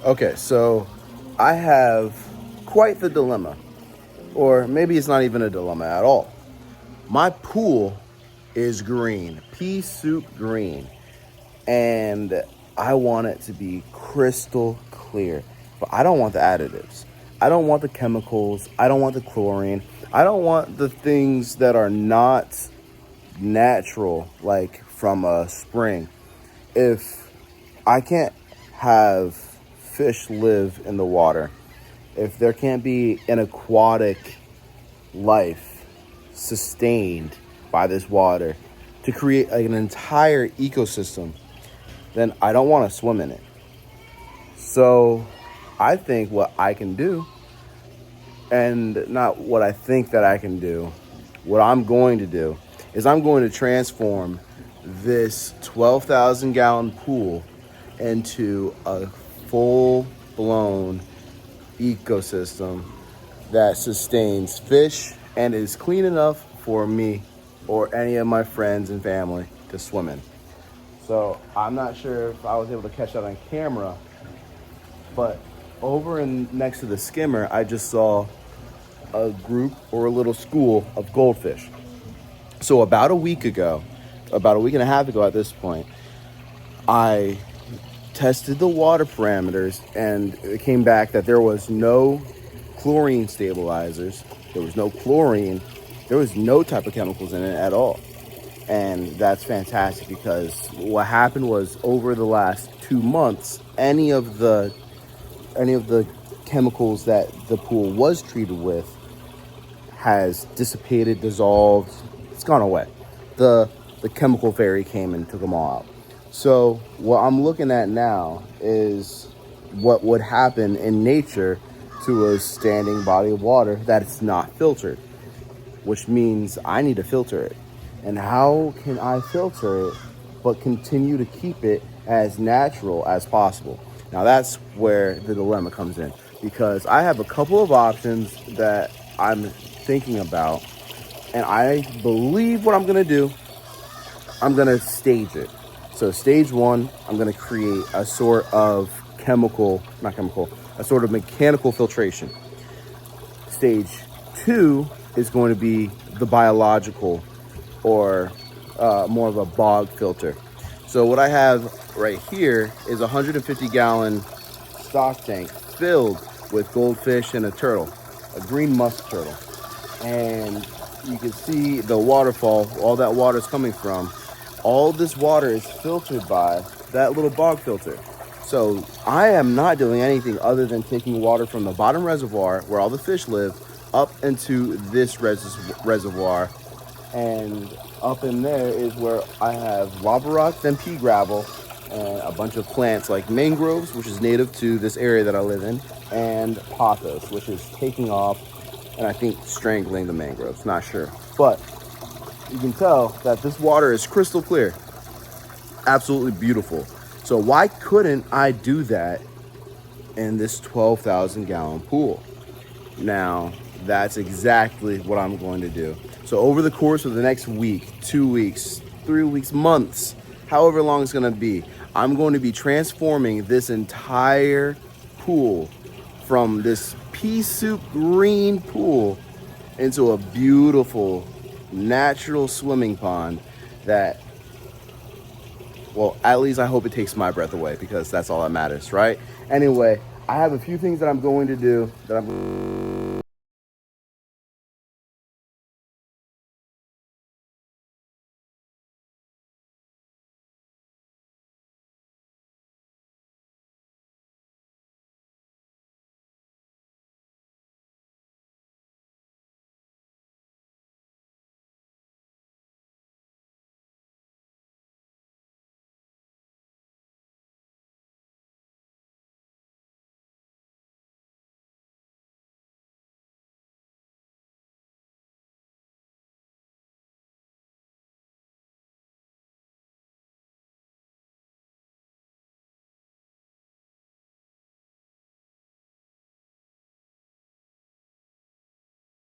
Okay, so I have quite the dilemma, or maybe it's not even a dilemma at all. My pool is green, pea soup green, and I want it to be crystal clear. But I don't want the additives. I don't want the chemicals. I don't want the chlorine. I don't want the things that are not natural, like from a spring. If I can't have fish live in the water, if there can't be an aquatic life sustained by this water to create an entire ecosystem, then I don't want to swim in it. So I think what I can do, and not what I think that I can do, what I'm going to do is I'm going to transform this 12,000 gallon pool into a full blown ecosystem that sustains fish and is clean enough for me or any of my friends and family to swim in. So I'm not sure if I was able to catch that on camera, but over in next to the skimmer, I just saw a group or a little school of goldfish. So about a week and a half ago at this point, I tested the water parameters and it came back that there was no chlorine stabilizers, there was no chlorine, there was no type of chemicals in it at all. And that's fantastic because what happened was over the last 2 months, any of the chemicals that the pool was treated with has dissipated, dissolved, it's gone away. The chemical fairy came and took them all out. So what I'm looking at now is what would happen in nature to a standing body of water that it's not filtered, which means I need to filter it. And how can I filter it but continue to keep it as natural as possible? Now that's where the dilemma comes in, because I have a couple of options that I'm thinking about, and I believe what I'm gonna do, I'm gonna stage it. So stage one, I'm gonna create a sort of a sort of mechanical filtration. Stage two is going to be the biological, or more of a bog filter. So what I have right here is a 150 gallon stock tank filled with goldfish and a turtle, a green musk turtle. And you can see the waterfall, all that water is coming from. All this water is filtered by that little bog filter. So I am not doing anything other than taking water from the bottom reservoir where all the fish live up into this reservoir, and up in there is where I have lava rocks and pea gravel and a bunch of plants like mangroves, which is native to this area that I live in, and pothos, which is taking off and I think strangling the mangroves, not sure. But you can tell that this water is crystal clear, absolutely beautiful. So why couldn't I do that in this 12,000 gallon pool? Now, that's exactly what I'm going to do. So over the course of the next week, 2 weeks, 3 weeks, months, however long it's gonna be, I'm going to be transforming this entire pool from this pea soup green pool into a beautiful natural swimming pond that, well, at least I hope it takes my breath away, because that's all that matters, right? Anyway, I have a few things that I'm going to do that I'm